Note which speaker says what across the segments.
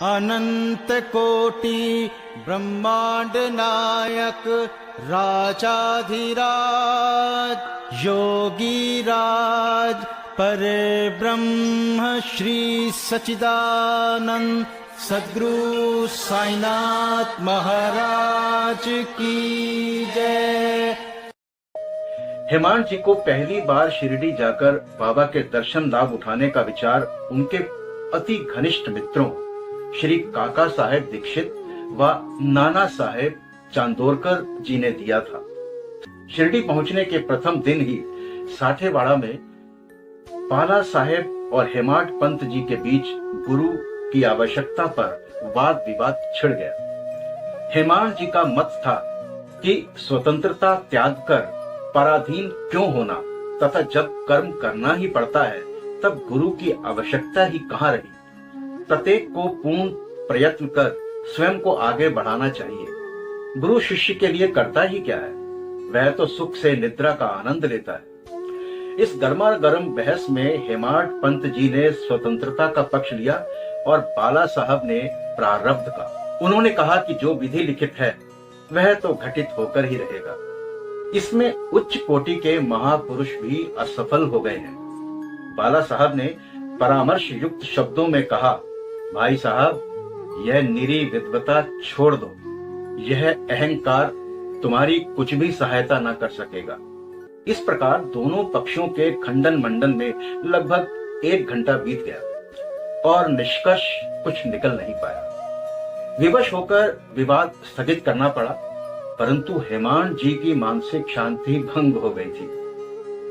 Speaker 1: अनंत कोटि ब्रह्मांड नायक राजाधिराज योगी राज परे ब्रह्म श्री सच्चिदानंद सद्गुरु साईनाथ महाराज की जय।
Speaker 2: हेमांत जी को पहली बार शिरडी जाकर बाबा के दर्शन लाभ उठाने का विचार उनके अति घनिष्ठ मित्रों श्री काका साहेब दीक्षित व नाना साहेब चांदोरकर जी ने दिया था। शिरडी पहुंचने के प्रथम दिन ही साठेवाड़ा में पाला साहेब और हेमांत पंत जी के बीच गुरु की आवश्यकता पर वाद विवाद छिड़ गया। हेमांत जी का मत था कि स्वतंत्रता त्याग कर पराधीन क्यों होना तथा जब कर्म करना ही पड़ता है तब गुरु की आवश्यकता ही कहां रही। प्रत्येक को पूर्ण प्रयत्न कर स्वयं को आगे बढ़ाना चाहिए। गुरु शिष्य के लिए करता ही क्या है, वह तो सुख से निद्रा का आनंद लेता है। इस गर्मा गर्म बहस में हेमांत पंत जी ने स्वतंत्रता का पक्ष लिया और बाला साहब ने प्रारब्ध का। उन्होंने कहा कि जो विधि लिखित है वह तो घटित होकर ही रहेगा। इसमें उच्च कोटि के महापुरुष भी असफल हो गए हैं। बाला साहब ने परामर्श युक्त शब्दों में कहा, भाई साहब, यह निरी विद्वता छोड़ दो। यह अहंकार तुम्हारी कुछ भी सहायता न कर सकेगा। इस प्रकार दोनों पक्षों के खंडन मंडन में लगभग 1 घंटा बीत गया और निष्कर्ष कुछ निकल नहीं पाया। विवश होकर विवाद स्थगित करना पड़ा, परंतु हेमांत जी की मानसिक शांति भंग हो गई थी।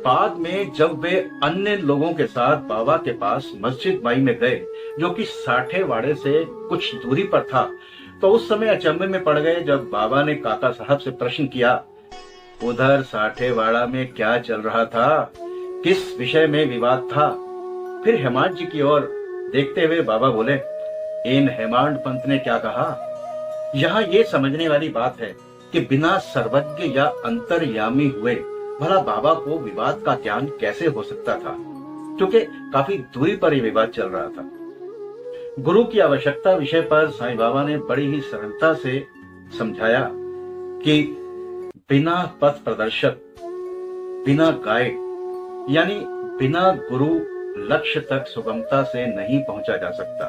Speaker 2: बाद में जब वे अन्य लोगों के साथ बाबा के पास मस्जिद माई में गए, जो कि साठेवाड़े से कुछ दूरी पर था, तो उस समय अचंभे में पड़ गए जब बाबा ने काका साहब से प्रश्न किया, उधर साठेवाड़ा में क्या चल रहा था, किस विषय में विवाद था। फिर हेमांत जी की ओर देखते हुए बाबा बोले, इन हेमांत पंत ने क्या कहा। यहाँ ये समझने वाली बात है कि बिना सर्वज्ञ या अंतर्यामी हुए भला बाबा को विवाद का ज्ञान कैसे हो सकता था, क्योंकि काफी दूरी पर यह विवाद चल रहा था। गुरु की आवश्यकता विषय पर साईं बाबा ने बड़ी ही सरलता से समझाया कि बिना पथ प्रदर्शक, बिना गाइड, यानी बिना गुरु लक्ष्य तक सुगमता से नहीं पहुंचा जा सकता।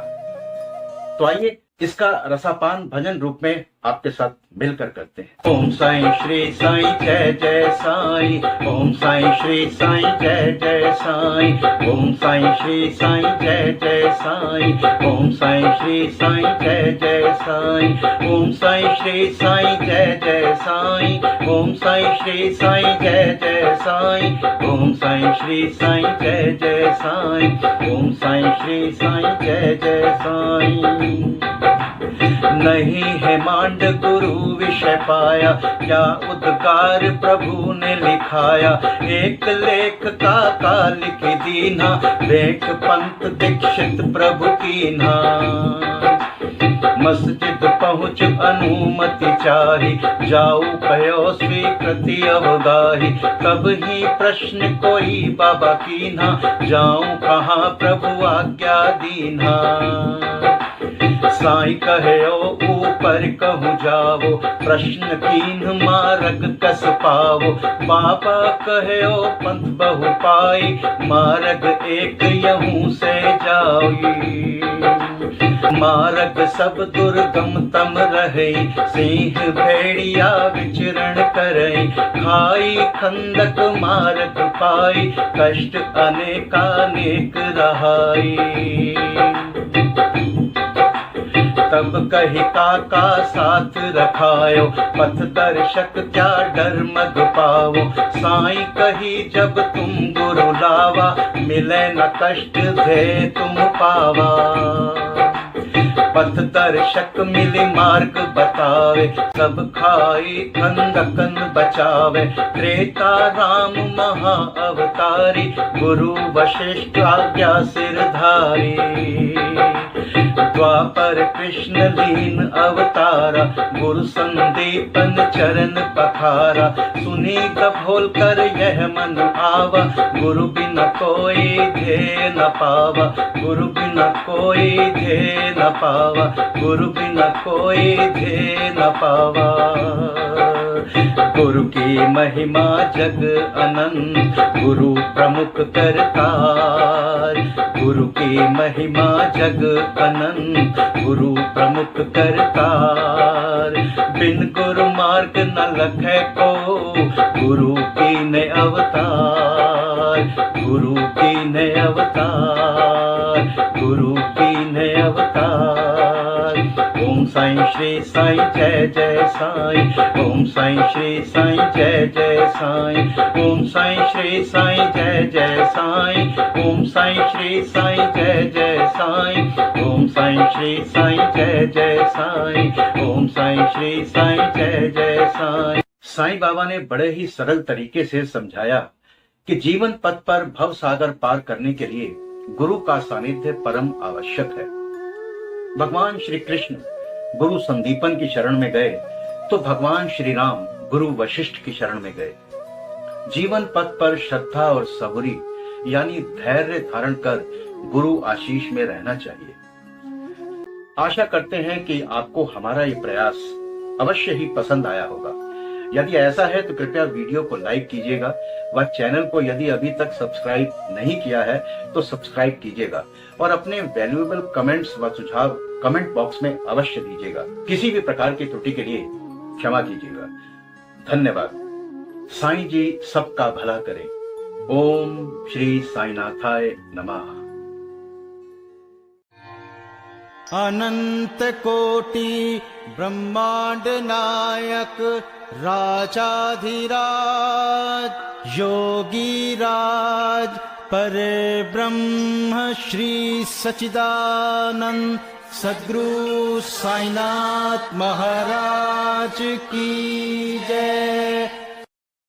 Speaker 2: तो आइए इसका रसापान भजन रूप में आपके साथ मिलकर करते हैं। ओम साईं श्री साईं जय जय साईं, ओम साईं श्री साईं जय जय साईं, ओम साईं श्री साईं जय जय साईं, ओम साईं श्री साईं जय जय साईं, ओम साईं श्री साईं जय जय साईं, ओम साईं श्री साईं जय जय साईं, ओम साईं श्री साईं जय जय साईं, ओम साईं श्री साईं जय जय साईं। नहीं है मांड गुरु विषय पाया, क्या उद्गार प्रभु ने लिखाया। एक लेख का लिख दीना, वेक पंत दीक्षित प्रभु कीन्हा। मस्जिद पहुँच अनुमति चाही, जाऊ कहो स्वीकृति अवगाही। तब ही प्रश्न कोई बाबा कीन्हा, जाऊं कहाँ प्रभु आज्ञा दीन्हा। साईं कहो ऊपर कहूँ जावो, प्रश्न कीन्ह मार्ग कस पावो। बाबा कहो पंथ बहु पाई, मार्ग एक यहूं से जाई। मार्ग सब दुर्गम तम रहे, सिंह भेड़िया विचरण करई। खाई खंदक मार्ग पाई, कष्ट अनेकानेक रहाई। तब कही काका साथ रखायो, पथ दर्शक क्या डर मग पाओ। साईं कही जब तुम गुरु लावा, मिले न कष्ट दे तुम पावा। पथ दर्शक मिली मार्ग बतावे, सब खाई खंदकन बचावे। त्रेता राम महा अवतारी, गुरु वशिष्ठ आज्ञा सिरधारी। द्वापर कृष्ण लीन अवतारा, गुरु संदीपन चरण पखारा। सुनी कभोल कर यह मन आवा, गुरु बिना कोई ध्येय न पावा, गुरु बिना कोई ध्येय न पावा, गुरु बिना कोई ध्येय न पावा। गुरु की महिमा जग अनंत, गुरु प्रमुख करतार। गुरु की महिमा जग अनंत, गुरु प्रमुख करतार। बिन गुरु मार्ग न लखै को, गुरु की ने अवतार, गुरु की ने अवतार, गुरु की ने अवतार। ओम साईं श्री साईं जय जय साईं, ओम साईं श्री साईं जय जय साईं, ओम साईं श्री साईं जय जय साईं, ओम साईं श्री साईं जय जय साईं, ओम साईं श्री साईं जय जय साईं, ओम साईं श्री साईं जय जय साईं। साईं बाबा ने बड़े ही सरल तरीके से समझाया कि जीवन पथ पर भव सागर पार करने के लिए गुरु का सानिध्य परम आवश्यक है। भगवान श्री कृष्ण गुरु संदीपन की शरण में गए तो भगवान श्री राम गुरु वशिष्ठ की शरण में गए। जीवन पथ पर श्रद्धा और सबूरी यानी धैर्य धारण कर गुरु आशीष में रहना चाहिए। आशा करते हैं कि आपको हमारा ये प्रयास अवश्य ही पसंद आया होगा। यदि ऐसा है तो कृपया वीडियो को लाइक कीजिएगा व चैनल को यदि अभी तक सब्सक्राइब नहीं किया है तो सब्सक्राइब कीजिएगा और अपने वैल्यूएबल कमेंट्स व सुझाव कमेंट बॉक्स में अवश्य दीजिएगा। किसी भी प्रकार की त्रुटि के लिए क्षमा कीजिएगा। धन्यवाद। साईं जी सबका भला करें। ओम श्री साईनाथाय नमः।
Speaker 1: अनंत कोटि ब्रह्मांड नायक राजाधिराज योगी राज पर ब्रह्म श्री सच्चिदानंद सद्गुरु साईनाथ महाराज की जय।